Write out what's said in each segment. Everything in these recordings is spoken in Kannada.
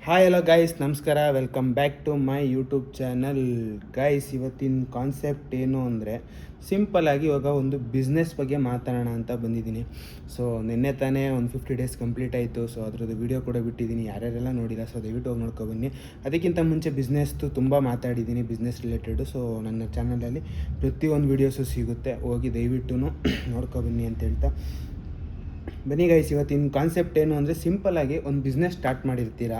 ಹಾಯ್ ಹಲೋ ಗೈಸ್, ನಮಸ್ಕಾರ. Welcome back to my YouTube channel. Guys, ಇವತ್ತಿನ ಕಾನ್ಸೆಪ್ಟ್ ಏನು ಅಂದರೆ ಸಿಂಪಲ್ಲಾಗಿ ಇವಾಗ ಒಂದು ಬಿಸ್ನೆಸ್ ಬಗ್ಗೆ ಮಾತಾಡೋಣ ಅಂತ ಬಂದಿದ್ದೀನಿ. ಸೊ ನಿನ್ನೆ ತಾನೇ ಒಂದು 50 ಡೇಸ್ ಕಂಪ್ಲೀಟ್ ಆಯಿತು. ಸೊ ಅದರದ್ದು ವೀಡಿಯೋ ಕೂಡ ಬಿಟ್ಟಿದ್ದೀನಿ. ಯಾರ್ಯಾರೆಲ್ಲ ನೋಡಿಲ್ಲ, ಸೊ ದಯವಿಟ್ಟು ಹೋಗಿ ನೋಡ್ಕೊಬನ್ನಿ. ಅದಕ್ಕಿಂತ ಮುಂಚೆ ಬಿಸ್ನೆಸ್ದು ತುಂಬ ಮಾತಾಡಿದ್ದೀನಿ, ಬಿಸ್ನೆಸ್ ರಿಲೇಟೆಡು. ಸೊ ನನ್ನ ಚಾನಲಲ್ಲಿ ಪ್ರತಿಯೊಂದು ವೀಡಿಯೋಸು ಸಿಗುತ್ತೆ, ಹೋಗಿ ದಯವಿಟ್ಟು ನೋಡ್ಕೊಬನ್ನಿ ಅಂತ ಹೇಳ್ತಾ ಬನ್ನಿ ಗೈಸ್. ಇವತ್ತಿನ ಕಾನ್ಸೆಪ್ಟ್ ಏನು ಅಂದರೆ ಸಿಂಪಲ್ಲಾಗಿ ಒಂದು ಬಿಸ್ನೆಸ್ ಸ್ಟಾರ್ಟ್ ಮಾಡಿರ್ತೀರಾ.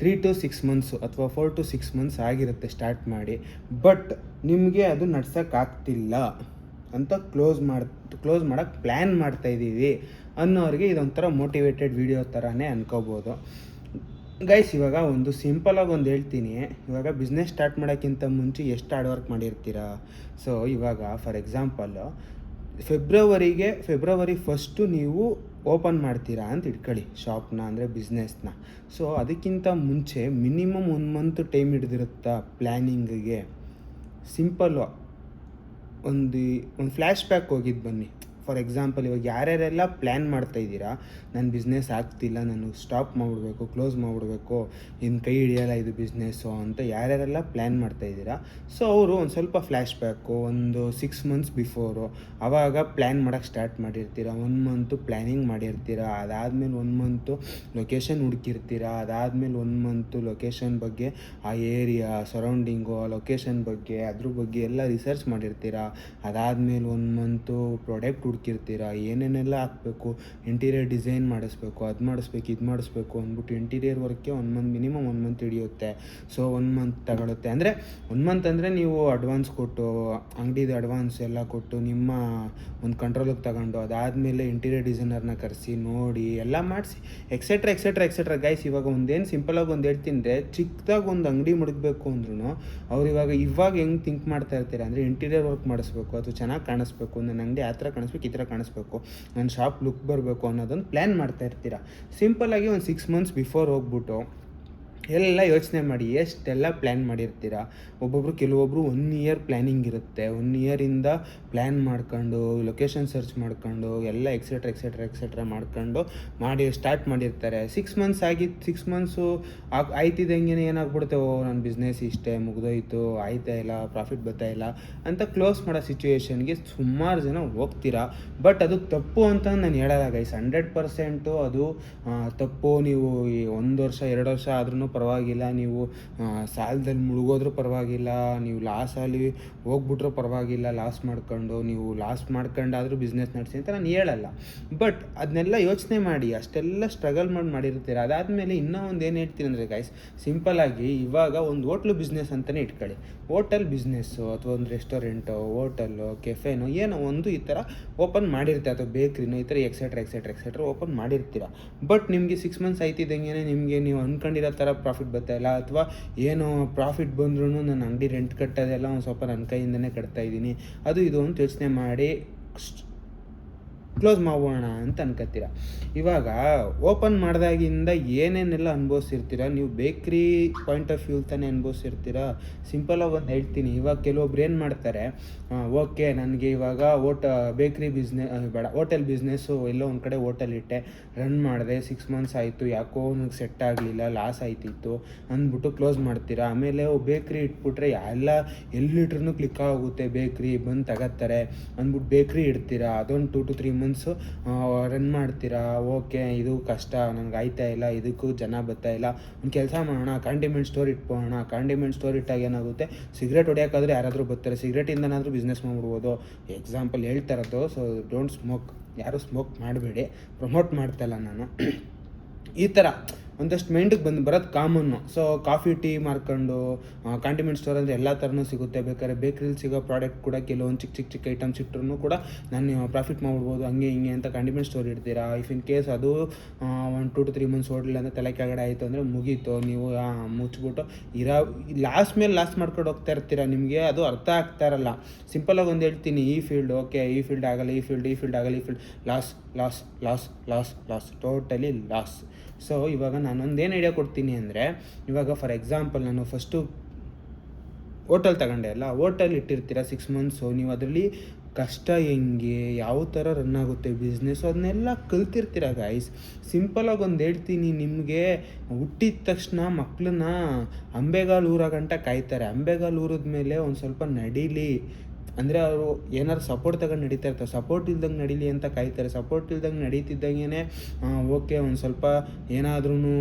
3 to 6 ಮಂತ್ಸು ಅಥವಾ 4 to 6 ಮಂತ್ಸ್ ಆಗಿರುತ್ತೆ ಸ್ಟಾರ್ಟ್ ಮಾಡಿ. ಬಟ್ ನಿಮಗೆ ಅದು ನಡ್ಸೋಕ್ಕಾಗ್ತಿಲ್ಲ ಅಂತ ಕ್ಲೋಸ್ ಮಾಡೋಕ್ಕೆ ಪ್ಲ್ಯಾನ್ ಮಾಡ್ತಾಯಿದ್ದೀವಿ ಅನ್ನೋರಿಗೆ ಇದೊಂಥರ ಮೋಟಿವೇಟೆಡ್ ವಿಡಿಯೋ ಥರನೇ ಅನ್ಕೋಬೋದು ಗೈಸ್. ಇವಾಗ ಒಂದು ಸಿಂಪಲಾಗಿ ಒಂದು ಹೇಳ್ತೀನಿ. ಇವಾಗ ಬಿಸ್ನೆಸ್ ಸ್ಟಾರ್ಟ್ ಮಾಡೋಕ್ಕಿಂತ ಮುಂಚೆ ಎಷ್ಟು ಹಾರ್ಡ್ ವರ್ಕ್ ಮಾಡಿರ್ತೀರಾ. ಸೊ ಇವಾಗ ಫಾರ್ ಎಕ್ಸಾಂಪಲ್ಲು ಫೆಬ್ರವರಿ ಫಸ್ಟು ನೀವು ಓಪನ್ ಮಾಡ್ತೀರಾ ಅಂತ ಇಟ್ಕೊಳ್ಳಿ ಶಾಪ್ನ, ಅಂದರೆ ಬಿಸ್ನೆಸ್ನ. ಸೊ ಅದಕ್ಕಿಂತ ಮುಂಚೆ ಮಿನಿಮಮ್ 1 ಮಂತ್ ಟೈಮ್ ಹಿಡಿದಿರುತ್ತಾ ಪ್ಲ್ಯಾನಿಂಗಿಗೆ. ಸಿಂಪಲ್ಲು ಒಂದು ಫ್ಲ್ಯಾಶ್ ಬ್ಯಾಕ್ ಹೋಗಿದ್ದು ಬನ್ನಿ. ಫಾರ್ ಎಕ್ಸಾಂಪಲ್, ಇವಾಗ ಯಾರ್ಯಾರೆಲ್ಲ ಪ್ಲ್ಯಾನ್ ಮಾಡ್ತಾಯಿದ್ದೀರಾ, ನನ್ನ ಬಿಸ್ನೆಸ್ ಆಗ್ತಿಲ್ಲ, ನಾನು ಸ್ಟಾಪ್ ಮಾಡಿಬಿಡ್ಬೇಕು, ಕ್ಲೋಸ್ ಮಾಡಿಬಿಡ್ಬೇಕು, ಇನ್ನು ಕೈ ಹಿಡಿಯೋಲ್ಲ ಇದು ಬಿಸ್ನೆಸ್ಸು ಅಂತ ಯಾರ್ಯಾರೆಲ್ಲ ಪ್ಲ್ಯಾನ್ ಮಾಡ್ತಾಯಿದ್ದೀರಾ, ಸೊ ಅವರು ಒಂದು ಸ್ವಲ್ಪ ಫ್ಲ್ಯಾಶ್ ಬ್ಯಾಕು ಒಂದು 6 ಮಂತ್ಸ್ ಬಿಫೋರು ಆವಾಗ ಪ್ಲ್ಯಾನ್ ಮಾಡೋಕ್ಕೆ ಸ್ಟಾರ್ಟ್ ಮಾಡಿರ್ತೀರ. 1 ಮಂತು ಪ್ಲ್ಯಾನಿಂಗ್ ಮಾಡಿರ್ತೀರ, ಅದಾದಮೇಲೆ 1 ಮಂತು ಲೊಕೇಶನ್ ಹುಡುಕಿರ್ತೀರ, ಅದಾದಮೇಲೆ 1 ಮಂತು ಲೊಕೇಶನ್ ಬಗ್ಗೆ, ಆ ಏರಿಯಾ ಸರೌಂಡಿಂಗು, ಆ ಲೊಕೇಶನ್ ಬಗ್ಗೆ, ಅದ್ರ ಬಗ್ಗೆ ಎಲ್ಲ ರಿಸರ್ಚ್ ಮಾಡಿರ್ತೀರ. ಅದಾದಮೇಲೆ 1 ಮಂತು ಪ್ರಾಡಕ್ಟ್ ಹುಡುಕಿರ್ತೀರ, ಏನೇನೆಲ್ಲ ಹಾಕಬೇಕು, ಇಂಟೀರಿಯರ್ ಡಿಸೈನ್ ಮಾಡಿಸ್ಬೇಕು, ಅದು ಮಾಡಿಸ್ಬೇಕು, ಇದು ಮಾಡಿಸ್ಬೇಕು ಅಂದ್ಬಿಟ್ಟು ಇಂಟೀರಿಯರ್ ವರ್ಕ್ಗೆ 1 ಮಂತ್ ಮಿನಿಮಮ್ 1 ಮಂತ್ ಹಿಡಿಯುತ್ತೆ. ಸೊ 1 ಮಂತ್ ತಗೊಳುತ್ತೆ. ಅಂದರೆ 1 ಮಂತ್ ಅಂದರೆ ನೀವು ಅಡ್ವಾನ್ಸ್ ಕೊಟ್ಟು, ಅಂಗಡಿದು ಅಡ್ವಾನ್ಸ್ ಎಲ್ಲ ಕೊಟ್ಟು, ನಿಮ್ಮ ಒಂದು ಕಂಟ್ರೋಲಿಗೆ ತಗೊಂಡು, ಅದಾದಮೇಲೆ ಇಂಟೀರಿಯರ್ ಡಿಸೈನರ್ನ ಕರೆಸಿ ನೋಡಿ ಎಲ್ಲ ಮಾಡಿಸಿ ಎಕ್ಸೆಟ್ರಾ ಗೈಸ್. ಇವಾಗ ಒಂದೇನು ಸಿಂಪಲಾಗಿ ಒಂದು ಹೇಳ್ತೀನಿ ಅಂದರೆ, ಚಿಕ್ಕದಾಗಿ ಒಂದು ಅಂಗಡಿ ಮುಡಗಬೇಕು ಅಂದ್ರೂ ಅವ್ರು ಇವಾಗ ಹೆಂಗೆ ಥಿಂಕ್ ಮಾಡ್ತಾ ಇರ್ತಾರೆ ಅಂದರೆ, ಇಂಟೀರಿಯರ್ ವರ್ಕ್ ಮಾಡಿಸ್ಬೇಕು, ಅದು ಚೆನ್ನಾಗಿ ಕಾಣಿಸ್ಬೇಕು, ನನ್ನ ಅಂಗಡಿ ಆ ಥರ ಕಾಣಿಸ್ಬೇಕು, ಈ ಥರ ಕಾಣಿಸ್ಬೇಕು, ನನ್ನ ಶಾಪ್ ಲುಕ್ ಬರಬೇಕು ಅನ್ನೋದೊಂದು ಪ್ಲ್ಯಾನ್ ಮಾಡ್ತಾ ಇರ್ತೀರ. ಸಿಂಪಲ್ಲಾಗಿ ಒಂದು 6 ಮಂತ್ಸ್ ಬಿಫೋರ್ ಹೋಗ್ಬಿಟ್ಟು ಎಲ್ಲ ಯೋಚನೆ ಮಾಡಿ ಎಷ್ಟೆಲ್ಲ ಪ್ಲ್ಯಾನ್ ಮಾಡಿರ್ತೀರ. ಕೆಲವೊಬ್ಬರು 1 ಇಯರ್ ಪ್ಲ್ಯಾನಿಂಗ್ ಇರುತ್ತೆ. 1 ಇಯರಿಂದ ಪ್ಲ್ಯಾನ್ ಮಾಡ್ಕೊಂಡು, ಲೊಕೇಶನ್ ಸರ್ಚ್ ಮಾಡ್ಕೊಂಡು, ಎಲ್ಲ ಎಕ್ಸೆಟ್ರಾ ಮಾಡ್ಕೊಂಡು ಸ್ಟಾರ್ಟ್ ಮಾಡಿರ್ತಾರೆ. 6 ಮಂತ್ಸ್ ಆಗಿದ್ದು 6 ಮಂತ್ಸು ಆಯ್ತಿದ್ದಂಗೆ ಏನಾಗ್ಬಿಡುತ್ತೆ, ನನ್ನ ಬಿಸ್ನೆಸ್ ಇಷ್ಟೇ ಮುಗಿದೋಯ್ತು, ಆಯ್ತಾ ಇಲ್ಲ, ಪ್ರಾಫಿಟ್ ಬರ್ತಾಯಿಲ್ಲ ಅಂತ ಕ್ಲೋಸ್ ಮಾಡೋ ಸಿಚುವೇಶನ್ಗೆ ಸುಮಾರು ಜನ ಹೋಗ್ತೀರಾ. ಬಟ್ ಅದು ತಪ್ಪು ಅಂತ ನಾನು ಹೇಳಲ್ಲ ಗೈಸ್. 100% ಅದು ತಪ್ಪು. ನೀವು 1 ವರ್ಷ 2 ವರ್ಷ ಆದ್ರೂ ಪರವಾಗಿಲ್ಲ, ನೀವು ಸಾಲದಲ್ಲಿ ಮುಳುಗೋದ್ರೂ ಪರವಾಗಿಲ್ಲ, ನೀವು ಲಾಸಲ್ಲಿ ಹೋಗ್ಬಿಟ್ರೂ ಪರವಾಗಿಲ್ಲ, ಲಾಸ್ ಮಾಡ್ಕೊಂಡಾದರೂ ಬಿಸ್ನೆಸ್ ನಡೆಸಿ ಅಂತ ನಾನು ಹೇಳಲ್ಲ. ಬಟ್ ಅದನ್ನೆಲ್ಲ ಯೋಚನೆ ಮಾಡಿ, ಅಷ್ಟೆಲ್ಲ ಸ್ಟ್ರಗಲ್ ಮಾಡಿರ್ತೀರ. ಅದಾದಮೇಲೆ ಇನ್ನೂ ಒಂದು ಏನು ಹೇಳ್ತೀನಿ ಅಂದರೆ ಗೈಸ್, ಸಿಂಪಲ್ಲಾಗಿ ಇವಾಗ ಒಂದು ಹೋಟ್ಲು ಬಿಸ್ನೆಸ್ ಅಂತಲೇ ಇಟ್ಕೊಳ್ಳಿ. ಹೋಟೆಲ್ ಬಿಸ್ನೆಸ್ಸು ಅಥವಾ ಒಂದು ರೆಸ್ಟೋರೆಂಟು, ಹೋಟೆಲ್ಲು, ಕೆಫೆನೋ ಏನೋ ಒಂದು ಈ ಥರ ಓಪನ್ ಮಾಡಿರ್ತೀರ, ಅಥವಾ ಬೇಕ್ರಿನೋ, ಈ ಥರ ಎಕ್ಸೆಟ್ರಾ ಓಪನ್ ಮಾಡಿರ್ತೀರ. ಬಟ್ ನಿಮಗೆ 6 ಮಂತ್ಸ್ ಆಯ್ತಿದ್ದಂಗೆ ನಿಮಗೆ ನೀವು ಅಂದ್ಕೊಂಡಿರೋ ಥರ ಪ್ರಾಫಿಟ್ ಬರ್ತಾಯಿಲ್ಲ, ಅಥವಾ ಏನೋ ಪ್ರಾಫಿಟ್ ಬಂದ್ರೂ ನನ್ನ ಅಂಗಡಿ ರೆಂಟ್ ಕಟ್ಟೋದೆಲ್ಲ ಒಂದು ಸ್ವಲ್ಪ ನನ್ನ ಕೈಯಿಂದನೇ ಕಟ್ತಾಯಿದ್ದೀನಿ, ಅದು ಇದು ಅಂತ ಯೋಚನೆ ಮಾಡಿ ಕ್ಲೋಸ್ ಮಾಡೋಣ ಅಂತ ಅನ್ಕೋತೀರ. ಇವಾಗ ಓಪನ್ ಮಾಡಿದಾಗಿಂದ ಏನೇನೆಲ್ಲ ಅನುಭವಿಸಿರ್ತೀರ, ನೀವು ಬೇಕ್ರಿ ಪಾಯಿಂಟ್ ಆಫ್ ವ್ಯೂ ತಾನೇ ಅನುಭವಿಸಿರ್ತೀರ. ಸಿಂಪಲಾಗಿ ಒಂದು ಹೇಳ್ತೀನಿ. ಇವಾಗ ಕೆಲವೊಬ್ರು ಏನು ಮಾಡ್ತಾರೆ, ಓಕೆ ನನಗೆ ಇವಾಗ ಬೇಕ್ರಿ ಬೇಡ, ಹೋಟೆಲ್ ಬಿಸ್ನೆಸ್ಸು ಎಲ್ಲೋ ಒಂದು ಕಡೆ ಹೋಟೆಲ್ ಇಟ್ಟೆ, ರನ್ ಮಾಡಿದೆ, 6 ಮಂತ್ಸ್ ಆಯಿತು, ಯಾಕೋ ನನಗೆ ಸೆಟ್ ಆಗಲಿಲ್ಲ, ಲಾಸ್ ಆಯ್ತಿತ್ತು ಅಂದ್ಬಿಟ್ಟು ಕ್ಲೋಸ್ ಮಾಡ್ತೀರಾ. ಆಮೇಲೆ ಬೇಕ್ರಿ ಇಟ್ಬಿಟ್ರೆ ಎಲ್ಲಿಟ್ರೂ ಕ್ಲಿಕ್ ಆಗುತ್ತೆ, ಬೇಕ್ರಿ ಬಂದು ತಗೋತಾರೆ ಅಂದ್ಬಿಟ್ಟು ಬೇಕ್ರಿ ಇಡ್ತೀರಾ. ಅದೊಂದು 2 to 3 ಮಂತ್ಸು ರನ್ ಮಾಡ್ತೀರಾ. ಓಕೆ, ಇದು ಕಷ್ಟ, ನನಗೆ ಆಯ್ತಾ ಇಲ್ಲ, ಇದಕ್ಕೂ ಜನ ಬರ್ತಾಯಿಲ್ಲ, ಒಂದು ಕೆಲಸ ಮಾಡೋಣ, ಕಾಂಡಿಮೆಂಟ್ ಸ್ಟೋರ್ ಇಟ್ಬೋಣ. ಕಾಂಡಿಮೆಂಟ್ ಸ್ಟೋರ್ ಇಟ್ಟಾಗ ಏನಾಗುತ್ತೆ, ಸಿಗರೇಟ್ ಹೊಡಿಯೋಕ್ಕಾದ್ರೆ ಯಾರಾದರೂ ಬರ್ತಾರೆ, ಸಿಗರೇಟಿಂದನಾದರೂ ಬಿಸ್ನೆಸ್ ಮಾಡ್ಬಿಡ್ಬೋದು. ಎಕ್ಸಾಂಪಲ್ ಹೇಳ್ತಾ ಇರೋದು. ಸೊ ಡೋಂಟ್ ಸ್ಮೋಕ್, ಯಾರೂ ಸ್ಮೋಕ್ ಮಾಡಬೇಡಿ, ಪ್ರಮೋಟ್ ಮಾಡ್ತಾಯಿಲ್ಲ ನಾನು. ಈ ಥರ ಒಂದಷ್ಟು ಮೈಂಡಿಗೆ ಬರೋದು ಕಾಮನ್ನು. ಸೊ ಕಾಫಿ ಟೀ ಮಾರ್ಕೊಂಡು, ಕಾಂಟಿಮೆಂಟ್ ಸ್ಟೋರ್ ಅಂದರೆ ಎಲ್ಲ ಥರನೂ ಸಿಗುತ್ತೆ. ಬೇಕಾದ್ರೆ ಬೇಕ್ರಿಲಿ ಸಿಗೋ ಪ್ರಾಡಕ್ಟ್ ಕೂಡ ಕೆಲವೊಂದು ಚಿಕ್ಕ ಐಟಮ್ಸ್ ಇಟ್ಟರು ಕೂಡ ನಾನು ಪ್ರಾಫಿಟ್ ಮಾಡ್ಬಿಡ್ಬೋದು, ಹಂಗೆ ಹಿಂಗೆ ಅಂತ ಕಾಂಟಿಮೆಂಟ್ ಸ್ಟೋರ್ ಇಡ್ತೀರಾ. ಇಫ್ ಇನ್ ಕೇಸ್ ಅದು 1 2 to 3 ಮಂತ್ಸ್ ಓಡಲಿಲ್ಲ ಅಂದರೆ ತಲೆ ಕೆಳಗಡೆ ಆಯಿತು ಅಂದರೆ ಮುಗೀತು, ನೀವು ಮುಚ್ಚಿಬಿಟ್ಟು ಲಾಸ್ಟ್ ಮೇಲೆ ಲಾಸ್ಟ್ ಮಾಡ್ಕೊಂಡು ಹೋಗ್ತಾ ಇರ್ತೀರ. ನಿಮಗೆ ಅದು ಅರ್ಥ ಆಗ್ತಾ ಇರಲ್ಲ. ಸಿಂಪಲಾಗಿ ಒಂದು ಹೇಳ್ತೀನಿ, ಈ ಫೀಲ್ಡ್ ಓಕೆ, ಈ ಫೀಲ್ಡ್ ಆಗಲ್ಲ, ಈ ಫೀಲ್ಡ್ ಆಗಲ್ಲ, ಈ field loss totally loss. So ಇವಾಗ ನಾನೊಂದೇನು ಐಡಿಯಾ ಕೊಡ್ತೀನಿ ಅಂದರೆ, ಇವಾಗ ಫಾರ್ ಎಕ್ಸಾಂಪಲ್ ನಾನು ಫಸ್ಟು ಹೋಟೆಲ್ ತಗೊಂಡೆ ಅಲ್ಲ, ಹೋಟೆಲ್ ಇಟ್ಟಿರ್ತೀರ 6 ಮಂತ್ಸು, ನೀವು ಅದರಲ್ಲಿ ಕಷ್ಟ ಹೆಂಗೆ, ಯಾವ ಥರ ರನ್ ಆಗುತ್ತೆ ಬಿಸ್ನೆಸ್ಸು ಅದನ್ನೆಲ್ಲ ಕಲ್ತಿರ್ತೀರ ಗಾಯ್ಸ್. ಸಿಂಪಲಾಗಿ ಒಂದು ಹೇಳ್ತೀನಿ ನಿಮಗೆ, ಹುಟ್ಟಿದ ತಕ್ಷಣ ಮಕ್ಕಳನ್ನ ಅಂಬೆಗಾಲು ಊರೋ ಗಂಟ ಕಾಯ್ತಾರೆ. ಅಂಬೆಗಾಲು ಊರಿದ ಮೇಲೆ ಒಂದು ಸ್ವಲ್ಪ ನಡೀಲಿ ಅಂದರೆ ಅವರು ಏನಾದ್ರು ಸಪೋರ್ಟ್ ತಗೊಂಡು ನಡೀತಾ ಇರ್ತಾರೆ. ಸಪೋರ್ಟ್ ಇಲ್ದಂಗೆ ನಡೀಲಿ ಅಂತ ಕಾಯ್ತಾರೆ. ಸಪೋರ್ಟ್ ಇಲ್ದಂಗೆ ನಡೀತಿದ್ದಂಗೆ ಓಕೆ ಒಂದು ಸ್ವಲ್ಪ ಏನಾದ್ರೂ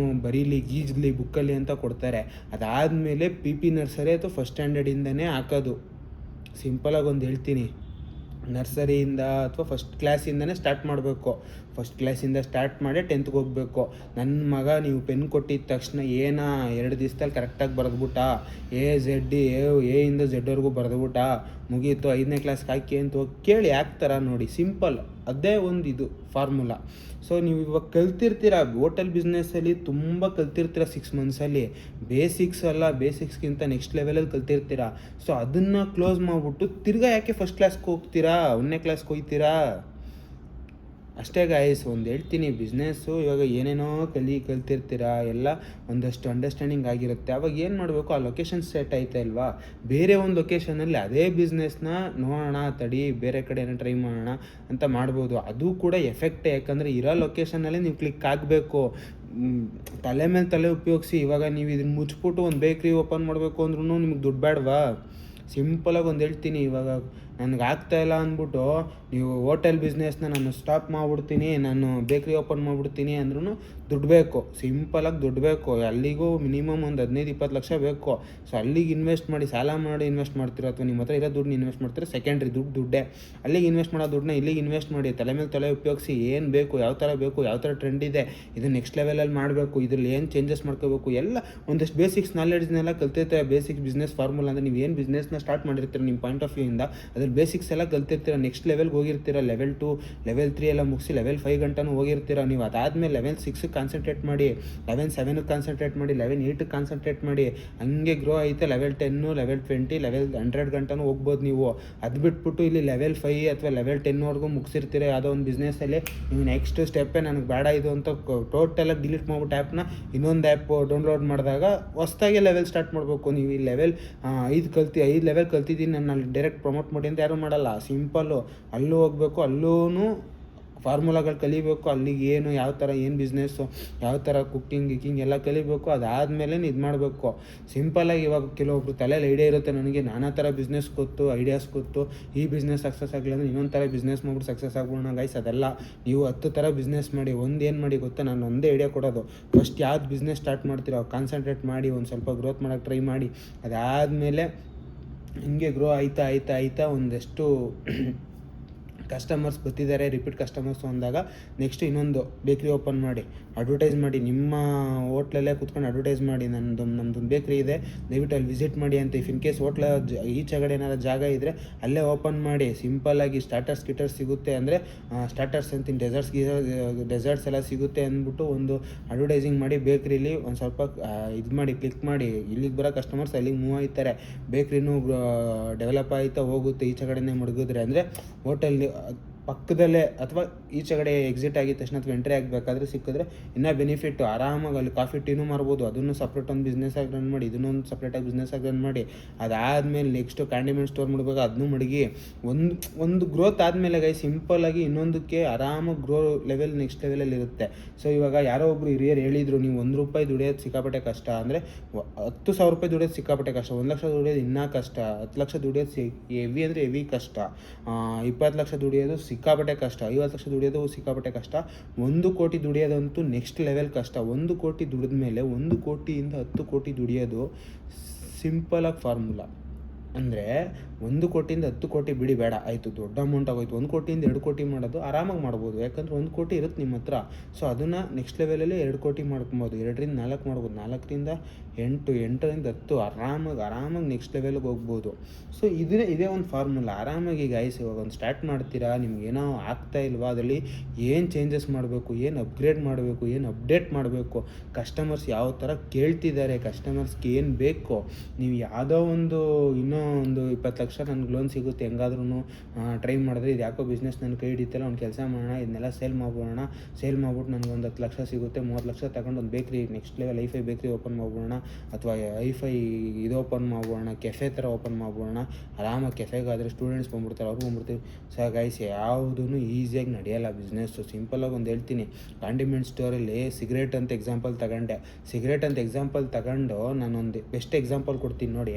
ಬರೀಲಿ ಗೀಜ್ಲಿ ಬುಕ್ಕಲ್ಲಿ ಅಂತ ಕೊಡ್ತಾರೆ. ಅದಾದಮೇಲೆ PP ನರ್ಸರಿ ಅಥವಾ ಫಸ್ಟ್ ಸ್ಟ್ಯಾಂಡರ್ಡಿಂದನೇ ಹಾಕೋದು. ಸಿಂಪಲಾಗಿ ಒಂದು ಹೇಳ್ತೀನಿ, ನರ್ಸರಿಯಿಂದ ಅಥವಾ ಫಸ್ಟ್ ಕ್ಲಾಸಿಂದನೇ ಸ್ಟಾರ್ಟ್ ಮಾಡಬೇಕು. ಫಸ್ಟ್ ಕ್ಲಾಸಿಂದ ಸ್ಟಾರ್ಟ್ ಮಾಡಿ 10th ಹೋಗಬೇಕು. ನನ್ನ ಮಗ ನೀವು ಪೆನ್ ಕೊಟ್ಟಿದ್ದ ತಕ್ಷಣ 2 ದಿವಸದಲ್ಲಿ ಕರೆಕ್ಟಾಗಿ ಬರೆದ್ಬಿಟ್ಟ, ಎ ಇಂದ ಝೆಡ್ವರೆಗೂ ಬರೆದ್ಬಿಟ್ಟ, ಮುಗೀತು 5ನೇ ಕ್ಲಾಸ್ಗೆ ಹಾಕಿ ಅಂತ ಹೋಗಿ ಕೇಳಿ ಹಾಕ್ತಾರ ನೋಡಿ. ಸಿಂಪಲ್, ಅದೇ ಒಂದು ಇದು ಫಾರ್ಮುಲಾ. ಸೊ ನೀವು ಇವಾಗ ಕಲ್ತಿರ್ತೀರ ಹೋಟೆಲ್ ಬಿಸ್ನೆಸ್ಸಲ್ಲಿ, ತುಂಬ ಕಲ್ತಿರ್ತೀರ 6 ಮಂತ್ಸಲ್ಲಿ. ಬೇಸಿಕ್ಸ್ ಅಲ್ಲ, ಬೇಸಿಕ್ಸ್ಗಿಂತ ನೆಕ್ಸ್ಟ್ ಲೆವೆಲಲ್ಲಿ ಕಲ್ತಿರ್ತೀರ. ಸೊ ಅದನ್ನು ಕ್ಲೋಸ್ ಮಾಡಿಬಿಟ್ಟು ತಿರ್ಗಾ ಯಾಕೆ ಫಸ್ಟ್ ಕ್ಲಾಸ್ಗೆ ಹೋಗ್ತೀರಾ, 1ನೇ ಕ್ಲಾಸ್ಗೆ ಹೋಗ್ತೀರಾ? ಅಷ್ಟೇ ಗಾಯ್ಸ್. ಒಂದು ಹೇಳ್ತೀನಿ, ಬಿಸ್ನೆಸ್ಸು ಇವಾಗ ಏನೇನೋ ಕಲ್ತಿರ್ತೀರ, ಎಲ್ಲ ಒಂದಷ್ಟು ಅಂಡರ್ಸ್ಟ್ಯಾಂಡಿಂಗ್ ಆಗಿರುತ್ತೆ. ಅವಾಗ ಏನು ಮಾಡಬೇಕು, ಆ ಲೊಕೇಶನ್ ಸೆಟ್ ಐತೆ ಅಲ್ವಾ, ಬೇರೆ ಒಂದು ಲೊಕೇಶನಲ್ಲಿ ಅದೇ ಬಿಸ್ನೆಸ್ನ ನೋಡೋಣ, ತಡಿ ಬೇರೆ ಕಡೆ ಏನೋ ಟ್ರೈ ಮಾಡೋಣ ಅಂತ ಮಾಡ್ಬೋದು. ಅದು ಕೂಡ ಎಫೆಕ್ಟೇ, ಯಾಕಂದರೆ ಇರೋ ಲೊಕೇಶನಲ್ಲಿ ನೀವು ಕ್ಲಿಕ್ ಆಗಬೇಕು. ತಲೆ ಮೇಲೆ ತಲೆ ಉಪಯೋಗಿಸಿ. ಇವಾಗ ನೀವು ಇದನ್ನು ಮುಚ್ಚಿಬಿಟ್ಟು ಒಂದು ಬೇಕ್ರಿ ಓಪನ್ ಮಾಡಬೇಕು ಅಂದ್ರೂ ನಿಮ್ಗೆ ದುಡ್ಡು ಬೇಡವಾ? ಸಿಂಪಲಾಗಿ ಒಂದು ಹೇಳ್ತೀನಿ, ಇವಾಗ ನನಗೆ ಆಗ್ತಾಯಿಲ್ಲ ಅಂದ್ಬಿಟ್ಟು ನೀವು ಹೋಟೆಲ್ ಬಿಸ್ನೆಸ್ನ ನಾನು ಸ್ಟಾಪ್ ಮಾಡಿಬಿಡ್ತೀನಿ, ನಾನು ಬೇಕ್ರಿ ಓಪನ್ ಮಾಡಿಬಿಡ್ತೀನಿ ಅಂದ್ರೂ ದುಡ್ಡು ಬೇಕು. ಸಿಂಪಲಾಗಿ ದುಡ್ಡು ಬೇಕು. ಅಲ್ಲಿಗೂ ಮಿನಿಮಮ್ ಒಂದು 15-20 ಲಕ್ಷ ಬೇಕು. ಸೊ ಅಲ್ಲಿಗೆ ಇನ್ವೆಸ್ಟ್ ಮಾಡಿ, ಸಾಲ ಮಾಡಿ ಇನ್ವೆಸ್ಟ್ ಮಾಡ್ತೀರೋ ಅಥವಾ ನಿಮ್ಮ ಹತ್ರ ಇರೋ ದುಡ್ಡು ಇನ್ವೆಸ್ಟ್ ಮಾಡ್ತೀರೋ, ಸೆಕೆಂಡ್ರಿ ದುಡ್ಡೇ. ಅಲ್ಲಿಗೆ ಇನ್ವೆಸ್ಟ್ ಮಾಡೋ ದುಡ್ಡನ್ನ ಇಲ್ಲಿಗೆ ಇನ್ವೆಸ್ಟ್ ಮಾಡಿ, ತಲೆ ಮೇಲೆ ತಲೆ ಉಪಯೋಗಿಸಿ. ಏನು ಬೇಕು, ಯಾವ ಥರ ಬೇಕು, ಯಾವ ಥರ ಟ್ರೆಂಡ್ ಇದೆ, ಇದು ನೆಕ್ಸ್ಟ್ ಲೆವೆಲಲ್ಲಿ ಮಾಡಬೇಕು, ಇದ್ರಲ್ಲಿ ಏನು ಚೇಂಜಸ್ ಮಾಡ್ಕೋಬೇಕು, ಎಲ್ಲ ಒಂದಷ್ಟು ಬೇಸಿಕ್ಸ್ ನಾಲೆಡ್ಜ್ನೆಲ್ಲ ಕಲ್ತಿರ್ತೀರ. ಬೇಸಿಕ್ಸ್ ಬಿಸ್ನೆಸ್ ಫಾರ್ಮುಲಾ ಅಂದರೆ ನೀವು ಏನು ಬಿಸ್ನೆಸ್ನ ಸ್ಟಾರ್ಟ್ ಮಾಡಿರ್ತೀರ ನಿಮ್ಮ ಪಾಯಿಂಟ್ ಆಫ್ ವ್ಯೂಯಿಂದ, ಅದ್ರಲ್ಲಿ ಬೇಸಿಕ್ಸ್ ಎಲ್ಲ ಕಲ್ತಿರ್ತೀರ. ನೆಕ್ಸ್ಟ್ ಲೆವೆಲ್ಗೆ ಹೋಗಿರ್ತೀರ, ಲೆವೆಲ್ 2 ಲೆವೆಲ್ 3 ಎಲ್ಲ ಮುಗಿಸಿ ಲೆವೆಲ್ 5 ಗಂಟನೂ ಹೋಗಿರ್ತೀರ. ನೀವು ಅದಾದಮೇಲೆ ಲೆವೆಲ್ 6ಗೆ ಕಾನ್ಸಂಟ್ರೇಟ್ ಮಾಡಿ, ಲೆವೆಲ್ 7ಗೆ ಕಾನ್ಸಂಟ್ರೇಟ್ ಮಾಡಿ, ಲೆವೆಲ್ 8ಗೆ ಕಾನ್ಸಂಟ್ರೇಟ್ ಮಾಡಿ. ಹಂಗೆ ಗ್ರೋ ಐತೆ. ಲೆವೆಲ್ 10 ಲೆವೆಲ್ 20 ಲೆವೆಲ್ 100 ಗಂಟನೂ ಹೋಗ್ಬೋದು ನೀವು. ಅದು ಬಿಟ್ಬಿಟ್ಟು ಇಲ್ಲಿ ಲೆವೆಲ್ 5 ಅಥವಾ ಲೆವೆಲ್ 10ವರೆಗೂ ಮುಗಿಸಿರ್ತೀರ ಯಾವುದೋ ಒಂದು ಬಿಸ್ನೆಸ್ಸಲ್ಲಿ. ನೀವು ನೆಕ್ಸ್ಟ್ ಸ್ಟೆಪ್ಪೇ ನನಗೆ ಬೇಡ ಇದು ಅಂತ ಟೋಟಲಾಗಿ ಡಿಲೀಟ್ ಮಾಡ್ಬಿಟ್ಟು ಆ್ಯಪ್ನ ಇನ್ನೊಂದು ಆ್ಯಪ್ ಡೌನ್ಲೋಡ್ ಮಾಡಿದಾಗ ಹೊಸ್ದಾಗೆ ಲೆವೆಲ್ ಸ್ಟಾರ್ಟ್ ಮಾಡಬೇಕು. ನೀವು ಈ ಲೆವೆಲ್ 5 ಲೆವೆಲ್ ಕಲ್ತಿದ್ದೀನಿ, ನಾನು ಅಲ್ಲಿ ಡೈರೆಕ್ಟ್ ಪ್ರಮೋಟ್ ಮಾಡಿ ಅಂತ ಯಾರೂ ಮಾಡಲ್ಲ. ಸಿಂಪಲ್ಲು, ಅಲ್ಲೂ ಹೋಗಬೇಕು, ಅಲ್ಲೂ ಫಾರ್ಮುಲಾಗಳು ಕಲಿಬೇಕು. ಅಲ್ಲಿಗೆ ಏನು, ಯಾವ ಥರ ಏನು ಬಿಸ್ನೆಸ್ಸು, ಯಾವ ಥರ ಕುಕ್ಕಿಂಗ್ ಎಲ್ಲ ಕಲಿಬೇಕು. ಅದಾದಮೇಲೆ ಇದು ಮಾಡಬೇಕು. ಸಿಂಪಲಾಗಿ ಇವಾಗ ಕೆಲವೊಬ್ರು ತಲೆಯಲ್ಲಿ ಐಡಿಯಾ ಇರುತ್ತೆ, ನನಗೆ ನಾನಾ ಥರ ಬಿಸ್ನೆಸ್ ಗೊತ್ತು, ಐಡಿಯಾಸ್ ಗೊತ್ತು, ಈ ಬಿಸ್ನೆಸ್ ಸಕ್ಸಸ್ ಆಗಲಿ ಅಂದರೆ ಇನ್ನೊಂದು ಥರ ಬಿಸ್ನೆಸ್ ಮಾಡ್ಬಿಟ್ಟು ಸಕ್ಸಸ್ ಆಗ್ಬೋಣ ಗೈಸ್. ಅದೆಲ್ಲ ನೀವು 10 ಥರ ಬಿಸ್ನೆಸ್ ಮಾಡಿ. ಏನು ಮಾಡಿ ಗೊತ್ತಾ, ನಾನು ಒಂದೇ ಐಡಿಯಾ ಕೊಡೋದು, ಫಸ್ಟ್ ಯಾವ್ದು ಬಿಸ್ನೆಸ್ ಸ್ಟಾರ್ಟ್ ಮಾಡ್ತೀರೋ ಕಾನ್ಸಂಟ್ರೇಟ್ ಮಾಡಿ, ಒಂದು ಸ್ವಲ್ಪ ಗ್ರೋತ್ ಮಾಡೋಕ್ಕೆ ಟ್ರೈ ಮಾಡಿ. ಅದಾದಮೇಲೆ ಹಿಂಗೆ ಗ್ರೋ ಆಯ್ತಾ ಒಂದಷ್ಟು ಕಸ್ಟಮರ್ಸ್ ಬರ್ತಿದ್ದಾರೆ, ರಿಪೀಟ್ ಕಸ್ಟಮರ್ಸು ಅಂದಾಗ ನೆಕ್ಸ್ಟ್ ಇನ್ನೊಂದು ಬೇಕ್ರಿ ಓಪನ್ ಮಾಡಿ, ಅಡ್ವರ್ಟೈಸ್ ಮಾಡಿ. ನಿಮ್ಮ ಹೋಟ್ಲಲ್ಲೇ ಕೂತ್ಕೊಂಡು ಅಡ್ವರ್ಟೈಸ್ ಮಾಡಿ, ನಮ್ಮದೊಂದು ಬೇಕ್ರಿ ಇದೆ, ದಯವಿಟ್ಟು ಅಲ್ಲಿ ವಿಸಿಟ್ ಮಾಡಿ ಅಂತ. ಇಫ್ ಇನ್ ಕೇಸ್ ಹೋಟ್ಲ ಈಚೆಗಡೆ ಏನಾದ್ರು ಜಾಗ ಇದ್ದರೆ ಅಲ್ಲೇ ಓಪನ್ ಮಾಡಿ. ಸಿಂಪಲ್ಲಾಗಿ ಸ್ಟಾರ್ಟರ್ಸ್ ಸಿಗುತ್ತೆ ಅಂದರೆ ಸ್ಟಾರ್ಟರ್ಸ್ ಅಂತೀನಿ, ಡೆಸರ್ಟ್ಸ್ ಎಲ್ಲ ಸಿಗುತ್ತೆ ಅಂದ್ಬಿಟ್ಟು ಒಂದು ಅಡ್ವರ್ಟೈಸಿಂಗ್ ಮಾಡಿ ಬೇಕ್ರಿಲಿ. ಒಂದು ಸ್ವಲ್ಪ ಇದು ಮಾಡಿ, ಕ್ಲಿಕ್ ಮಾಡಿ. ಇಲ್ಲಿಗೆ ಬರೋ ಕಸ್ಟಮರ್ಸ್ ಅಲ್ಲಿಗೆ ಮೂವ್ ಆಯ್ತಾರೆ, ಬೇಕ್ರಿನೂ ಡೆವಲಪ್ ಆಯ್ತಾ ಹೋಗುತ್ತೆ. ಈಚೆ ಕಡೆನೇ ಮುಳುಗಿದ್ರೆ ಅಂದರೆ ಹೋಟೆಲ್ ಪಕ್ಕದಲ್ಲೇ ಅಥವಾ ಈಚೆಗಡೆ ಎಕ್ಸಿಟ್ ಆಗಿದ ತಕ್ಷಣ ಅಥವಾ ಎಂಟ್ರಿ ಆಗಬೇಕಾದ್ರೆ ಸಿಕ್ಕಿದ್ರೆ ಇನ್ನೂ ಬೆನಿಫಿಟ್ಟು. ಆರಾಮಾಗಿ ಅಲ್ಲಿ ಕಾಫಿ ಟೀನೂ ಮಾರ್ಬೋದು, ಅದನ್ನು ಸಪ್ರೇಟ್ ಒಂದು ಬಿಸ್ನೆಸ್ಸಾಗಿ ರನ್ ಮಾಡಿ, ಇದನ್ನೊಂದು ಸಪ್ರೇಟಾಗಿ ಬಿಸ್ನೆಸ್ಸಾಗಿ ರನ್ ಮಾಡಿ. ಅದಾದಮೇಲೆ ನೆಕ್ಸ್ಟು ಕ್ಯಾಂಡಿಮೆಂಟ್ ಸ್ಟೋರ್ ಮಾಡಬೇಕು, ಅದನ್ನೂ ಮಡಗಿ. ಒಂದು ಗ್ರೋತ್ ಆದಮೇಲೆ ಸಿಂಪಲ್ಲಾಗಿ ಇನ್ನೊಂದಕ್ಕೆ ಆರಾಮಾಗಿ ಗ್ರೋ ಲೆವೆಲ್ ನೆಕ್ಸ್ಟ್ ಲೆವೆಲಲ್ಲಿ ಇರುತ್ತೆ. ಸೊ ಇವಾಗ ಯಾರೋ ಒಬ್ಬರು ಹಿರಿಯರು ಹೇಳಿದರು, ನೀವು ₹1 ದುಡಿಯೋದು ಸಿಕ್ಕಾಪಟ್ಟೆ ಕಷ್ಟ ಅಂದರೆ, ₹10,000 ದುಡಿಯೋದು ಸಿಕ್ಕಾಪಟ್ಟೆ ಕಷ್ಟ, 1 ಲಕ್ಷ ದುಡಿಯೋದು ಇನ್ನೂ ಕಷ್ಟ, 10 ಲಕ್ಷ ದುಡಿಯೋದು ಹೆವಿ ಅಂದರೆ ಹೆವಿ ಕಷ್ಟ, 20 ಲಕ್ಷ ದುಡಿಯೋದು ಸಿಕ್ಕಾಪಟ್ಟೆ ಕಷ್ಟ, 50 ಲಕ್ಷ ದುಡಿಯೋದು ಸಿಕ್ಕಾಪಟ್ಟೆ ಕಷ್ಟ, 1 ಕೋಟಿ ದುಡಿಯೋದಂತೂ ನೆಕ್ಸ್ಟ್ ಲೆವೆಲ್ ಕಷ್ಟ. 1 ಕೋಟಿ ದುಡಿದ ಮೇಲೆ 1 ಕೋಟಿಯಿಂದ 10 ಕೋಟಿ ದುಡಿಯೋದು ಸಿಂಪಲಾಗಿ ಫಾರ್ಮುಲಾ. ಅಂದರೆ 1 ಕೋಟಿಯಿಂದ 10 ಕೋಟಿ ಬಿಡಿ, ಬೇಡ ಆಯಿತು, ದೊಡ್ಡ ಅಮೌಂಟ್ ಆಗೋಯ್ತು. 1 ಕೋಟಿಯಿಂದ 2 ಕೋಟಿ ಮಾಡೋದು ಆರಾಮಾಗಿ ಮಾಡ್ಬೋದು, ಯಾಕಂದರೆ 1 ಕೋಟಿ ಇರುತ್ತೆ ನಿಮ್ಮ ಹತ್ರ. ಸೊ ಅದನ್ನು ನೆಕ್ಸ್ಟ್ ಲೆವೆಲಲ್ಲಿ 2 ಕೋಟಿ ಮಾಡ್ಕೊಬೋದು, 2ರಿಂದ 4 ಮಾಡ್ಬೋದು, 4ರಿಂದ 8, 8ರಿಂದ 10 ಆರಾಮಾಗಿ ನೆಕ್ಸ್ಟ್ ಲೆವೆಲ್ಗೆ ಹೋಗ್ಬೋದು. ಸೊ ಇದೇ ಒಂದು ಫಾರ್ಮುಲಾ. ಆರಾಮಾಗಿ ಗಾಯ್ಸ್ ಇವಾಗ ಒಂದು ಸ್ಟಾರ್ಟ್ ಮಾಡ್ತೀರಾ, ನಿಮ್ಗೇನೋ ಆಗ್ತಾ ಇಲ್ವಾ, ಅದರಲ್ಲಿ ಏನು ಚೇಂಜಸ್ ಮಾಡಬೇಕು, ಏನು ಅಪ್ಗ್ರೇಡ್ ಮಾಡಬೇಕು, ಏನು ಅಪ್ಡೇಟ್ ಮಾಡಬೇಕು, ಕಸ್ಟಮರ್ಸ್ ಯಾವ ಥರ ಕೇಳ್ತಿದ್ದಾರೆ, ಕಸ್ಟಮರ್ಸ್ಗೆ ಏನು ಬೇಕು, ನೀವು ಯಾವುದೋ ಒಂದು ಇನ್ನೊಂದು ಒಂದು 20 ಲಕ್ಷ ನನಗೆ ಲೋನ್ ಸಿಗುತ್ತೆ ಹೆಂಗಾದ್ರೂ ಟ್ರೈ ಮಾಡಿದ್ರೆ, ಇದು ಯಾಕೋ ಬಿಸ್ನೆಸ್ ನನ್ನ ಕೈ ಹಿಡಿತಲ್ಲ, ಒಂದು ಕೆಲಸ ಮಾಡೋಣ, ಇದನ್ನೆಲ್ಲ ಸೇಲ್ ಮಾಡ್ಬಿಡೋಣ, ಸೇಲ್ ಮಾಡ್ಬಿಟ್ಟು ನನಗೆ ಒಂದು 10 ಲಕ್ಷ ಸಿಗುತ್ತೆ, 30 ಲಕ್ಷ ತಗೊಂಡು ಒಂದು ಬೇಕ್ರಿ, ನೆಕ್ಸ್ಟ್ ಲೆವೆಲ್ ಐಫೈ ಬೇಕ್ರಿ ಓಪನ್ ಮಾಡ್ಬಿಡೋಣ, ಅಥವಾ ಐಫೈ ಇದು ಓಪನ್ ಮಾಡ್ಬಿಡೋಣ, ಕೆಫೆ ಥರ ಓಪನ್ ಮಾಡ್ಬಿಡೋಣ. ಆರಾಮಾಗಿ ಕೆಫೆಗಾದರೆ ಸ್ಟೂಡೆಂಟ್ಸ್ ಬಂದ್ಬಿಡ್ತಾರೆ, ಅವ್ರು ಬಂದ್ಬಿಡ್ತೀವಿ. ಸೊ ಗೈಸ್, ಯಾವುದೂ ಈಸಿಯಾಗಿ ನಡೆಯಲ್ಲ ಬಿಸ್ನೆಸ್ಸು. ಸಿಂಪಲಾಗಿ ಒಂದು ಹೇಳ್ತೀನಿ, ಕಾಂಡಿಮೆಂಟ್ ಸ್ಟೋರಲ್ಲಿ ಸಿಗರೇಟ್ ಅಂತ ಎಕ್ಸಾಂಪಲ್ ತಗೊಂಡೆ. ಸಿಗರೇಟ್ ಅಂತ ಎಕ್ಸಾಂಪಲ್ ತಗೊಂಡು ನಾನೊಂದು ಬೆಸ್ಟ್ ಎಕ್ಸಾಂಪಲ್ ಕೊಡ್ತೀನಿ ನೋಡಿ.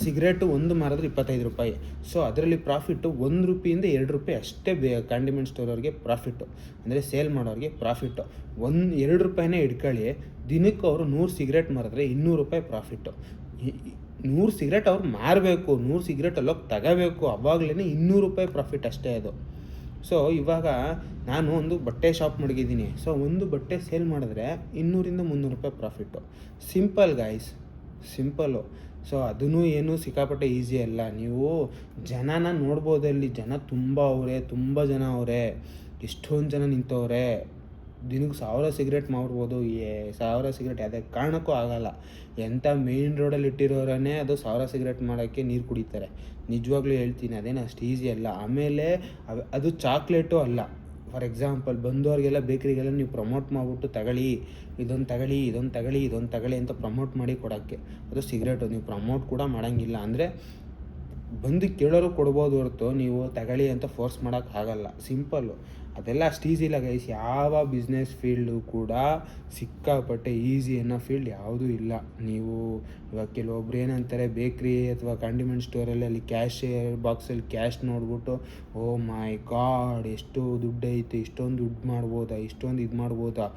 ಸಿಗರೇಟು ಒಂದು ಮಾರಿದ್ರೆ 25 ರೂಪಾಯಿ. ಸೊ ಅದರಲ್ಲಿ ಪ್ರಾಫಿಟ್ಟು 1 ರೂಪಾಯಿಂದ 2 ರೂಪಾಯಿ ಅಷ್ಟೇ ಕಾಂಡಿಮೆಂಟ್ ಸ್ಟೋರವ್ರಿಗೆ ಪ್ರಾಫಿಟ್ಟು, ಅಂದರೆ ಸೇಲ್ ಮಾಡೋರಿಗೆ ಪ್ರಾಫಿಟ್ಟು. 2 ರೂಪಾಯಿನೇ ಇಟ್ಕೊಳ್ಳಿ, ದಿನಕ್ಕೆ ಅವರು 100 ಸಿಗರೇಟ್ ಮಾರಿದ್ರೆ 200 ರೂಪಾಯಿ ಪ್ರಾಫಿಟ್ಟು. 100 ಸಿಗರೇಟ್ ಅವ್ರು ಮಾರಬೇಕು, 100 ಸಿಗರೇಟ್ ಅಲ್ಲೋಗಿ ತಗೋಬೇಕು, ಅವಾಗಲೇ 200 ರೂಪಾಯಿ ಪ್ರಾಫಿಟ್ ಅಷ್ಟೇ ಅದು. ಸೊ ಇವಾಗ ನಾನು ಒಂದು ಬಟ್ಟೆ ಶಾಪ್ ಮಡಗಿದ್ದೀನಿ. ಸೊ ಒಂದು ಬಟ್ಟೆ ಸೇಲ್ ಮಾಡಿದ್ರೆ 200ರಿಂದ 300 ರೂಪಾಯಿ profit. Simple guys, simple. So ಅದೂ ಏನು ಸಿಕ್ಕಾಪಟ್ಟೆ ಈಸಿ ಅಲ್ಲ. ನೀವು ಜನನ ನೋಡ್ಬೋದಲ್ಲಿ, ಜನ ತುಂಬ ಜನ ಅವರೇ, ಎಷ್ಟೊಂದು ಜನ ನಿಂತವ್ರೆ. ದಿನಕ್ಕೆ 1000 ಸಿಗರೇಟ್ ಮಾರ್ಬೋದು. 1000 ಸಿಗರೇಟ್ ಯಾವುದೇ ಕಾರಣಕ್ಕೂ ಆಗಲ್ಲ. ಎಂಥ ಮೇಯ್ನ್ ರೋಡಲ್ಲಿ ಇಟ್ಟಿರೋರೇ ಅದು 1000 ಸಿಗರೇಟ್ ಮಾಡೋಕ್ಕೆ ನೀರು ಕುಡಿತಾರೆ. ನಿಜವಾಗ್ಲೂ ಹೇಳ್ತೀನಿ, ಅದೇನು ಅಷ್ಟು ಈಸಿ ಅಲ್ಲ. ಆಮೇಲೆ ಅದು ಚಾಕ್ಲೇಟು ಅಲ್ಲ. ಫಾರ್ ಎಕ್ಸಾಂಪಲ್ ಬಂದವ್ರಿಗೆಲ್ಲ ಬೇಕ್ರಿಗೆಲ್ಲ ನೀವು ಪ್ರಮೋಟ್ ಮಾಡಿಬಿಟ್ಟು ಇದೊಂದು ತಗೊಳ್ಳಿ ಅಂತ ಪ್ರಮೋಟ್ ಮಾಡಿ ಕೊಡೋಕ್ಕೆ, ಅದು ಸಿಗರೇಟು. ನೀವು ಪ್ರಮೋಟ್ ಕೂಡ ಮಾಡೋಂಗಿಲ್ಲ. ಅಂದರೆ ಬಂದು ಕೇಳೋರು ಕೊಡ್ಬೋದು ಹೊರತು ನೀವು ತಗೊಳ್ಳಿ ಅಂತ ಫೋರ್ಸ್ ಮಾಡೋಕ್ಕಾಗಲ್ಲ. ಸಿಂಪಲ್ಲು. ಅದೆಲ್ಲ ಅಷ್ಟು ಈಸಿ ಇಲ್ಲ ಗೈಸ್. ಯಾವ ಬಿಸ್ನೆಸ್ ಫೀಲ್ಡು ಕೂಡ ಸಿಕ್ಕಾಪಟ್ಟೆ ಈಸಿ ಅನ್ನೋ ಫೀಲ್ಡ್ ಯಾವುದೂ ಇಲ್ಲ. ನೀವು ಇವಾಗ ಕೆಲವೊಬ್ರು ಏನಂತಾರೆ, ಬೇಕ್ರಿ ಅಥವಾ ಕಾಂಡಿಮೆಂಟ್ ಸ್ಟೋರಲ್ಲಿ ಅಲ್ಲಿ ಕ್ಯಾಶಿಯರ್ ಬಾಕ್ಸಲ್ಲಿ ಕ್ಯಾಶ್ ನೋಡ್ಬಿಟ್ಟು, ಓ ಮೈ ಗಾಡ್ ಎಷ್ಟು ದುಡ್ಡು ಐತೆ, ಇಷ್ಟೊಂದು ದುಡ್ಡು ಮಾಡ್ಬೋದಾ, ಇಷ್ಟೊಂದು ಇದು ಮಾಡ್ಬೋದಾ,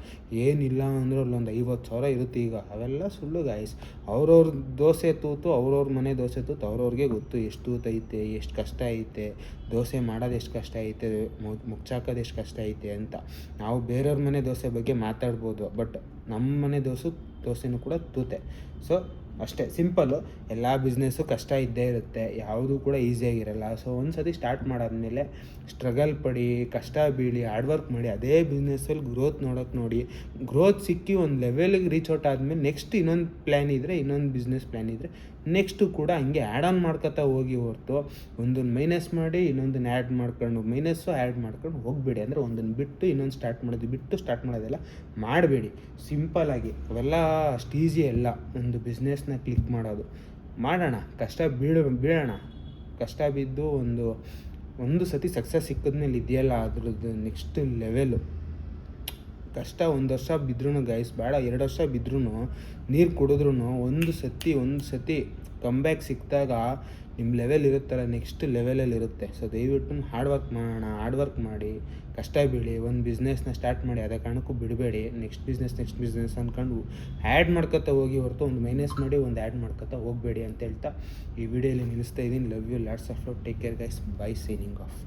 ಏನಿಲ್ಲ ಅಂದ್ರೆ ಅಲ್ಲೊಂದು 50,000 ಇರುತ್ತೆ. ಈಗ ಅವೆಲ್ಲ ಸುಳ್ಳು ಗಾಯ್ಸ್. ಅವ್ರವ್ರ ದೋಸೆ ತೂತು, ಅವ್ರವ್ರ ಮನೆ ದೋಸೆ ತೂತು ಅವ್ರವ್ರಿಗೆ ಗೊತ್ತು, ಎಷ್ಟು ತೂತೈತೆ, ಎಷ್ಟು ಕಷ್ಟ ಐತೆ, ದೋಸೆ ಮಾಡೋದು ಎಷ್ಟು ಕಷ್ಟ ಐತೆ, ಮುಚ್ಚಾಕೋದು ಎಷ್ಟು ಕಷ್ಟ ಐತೆ ಅಂತ. ನಾವು ಬೇರೆಯವ್ರ ಮನೆ ದೋಸೆ ಬಗ್ಗೆ ಮಾತಾಡ್ಬೋದು, ಬಟ್ ನಮ್ಮ ಮನೆ ದೋಸೆನೂ ಕೂಡ ತೂತೆ. ಸೊ ಅಷ್ಟೇ ಸಿಂಪಲ್ಲು. ಎಲ್ಲ ಬಿಸ್ನೆಸ್ಸು ಕಷ್ಟ ಇದ್ದೇ ಇರುತ್ತೆ, ಯಾವುದೂ ಕೂಡ ಈಸಿಯಾಗಿರಲ್ಲ. ಸೊ ಒಂದು ಸತಿ ಸ್ಟಾರ್ಟ್ ಮಾಡಾದ್ಮೇಲೆ ಸ್ಟ್ರಗಲ್ ಪಡಿ, ಕಷ್ಟ ಬೀಳಿ, ಹಾರ್ಡ್ ವರ್ಕ್ ಮಾಡಿ, ಅದೇ ಬಿಸ್ನೆಸ್ಸಲ್ಲಿ ಗ್ರೋತ್ ನೋಡಿ. ಗ್ರೋತ್ ಸಿಕ್ಕಿ ಒಂದು ಲೆವೆಲಿಗೆ ರೀಚ್ ಔಟ್ ಆದಮೇಲೆ ನೆಕ್ಸ್ಟ್ ಇನ್ನೊಂದು ಬಿಸ್ನೆಸ್ ಪ್ಲ್ಯಾನ್ ಇದ್ದರೆ ನೆಕ್ಸ್ಟು ಕೂಡ ಹಂಗೆ ಆ್ಯಡ್ ಆನ್ ಮಾಡ್ಕೊತಾ ಹೋಗಿ ಹೊರತು ಒಂದನ್ನು ಮೈನಸ್ ಮಾಡಿ ಇನ್ನೊಂದನ್ನು ಆ್ಯಡ್ ಮಾಡ್ಕೊಂಡು ಹೋಗಬೇಡಿ. ಅಂದರೆ ಒಂದನ್ನು ಬಿಟ್ಟು ಇನ್ನೊಂದು ಸ್ಟಾರ್ಟ್ ಮಾಡೋದೆಲ್ಲ ಮಾಡಬೇಡಿ. ಸಿಂಪಲ್ಲಾಗಿ ಅವೆಲ್ಲ ಅಷ್ಟು ಈಸಿ ಅಲ್ಲ. ಒಂದು ಬಿಸ್ನೆಸ್ನ ಕ್ಲಿಕ್ ಮಾಡೋಣ, ಕಷ್ಟ ಬೀಳೋಣ. ಕಷ್ಟ ಬಿದ್ದು ಒಂದು ಸತಿ ಸಕ್ಸಸ್ ಸಿಕ್ಕಿದ್ಮೇಲೆ ಇದೆಯಲ್ಲ ಅದ್ರದ್ದು ನೆಕ್ಸ್ಟ್ ಲೆವೆಲು. ಕಷ್ಟ 1 ವರ್ಷ ಬಿದ್ರೂ ಗೈಸ್, ಬೇಡ 2 ವರ್ಷ ಬಿದ್ರೂ, ನೀರು ಕುಡಿದ್ರೂ ಒಂದು ಸತಿ ಕಮ್ಬ್ಯಾಕ್ ಸಿಕ್ಕಿದಾಗ ನಿಮ್ಮ ಲೆವೆಲ್ ಇರುತ್ತಲ್ಲ, ನೆಕ್ಸ್ಟ್ ಲೆವೆಲಲ್ಲಿ ಇರುತ್ತೆ. ಸೊ ದಯವಿಟ್ಟು ಹಾರ್ಡ್ ವರ್ಕ್ ಮಾಡಿ, ಕಷ್ಟ ಬೀಳಿ, ಒಂದು ಬಿಸ್ನೆಸ್ನ ಸ್ಟಾರ್ಟ್ ಮಾಡಿ. ಅದೇ ಕಾರಣಕ್ಕೂ ಬಿಡಬೇಡಿ. ನೆಕ್ಸ್ಟ್ ಬಿಸ್ನೆಸ್ ಅಂದ್ಕೊಂಡು ಆ್ಯಡ್ ಮಾಡ್ಕೊತಾ ಹೋಗಿ ಹೊರತು ಒಂದು ಮೈನಸ್ ಮಾಡಿ ಒಂದು ಆ್ಯಡ್ ಮಾಡ್ಕೊತಾ ಹೋಗಬೇಡಿ ಅಂತ ಹೇಳ್ತಾ ಈ ವಿಡಿಯೋಲಿ ನಿಲ್ಲಿಸ್ತಾ ಇದ್ದೀನಿ. Love you, lots of love, take care guys, bye, signing of.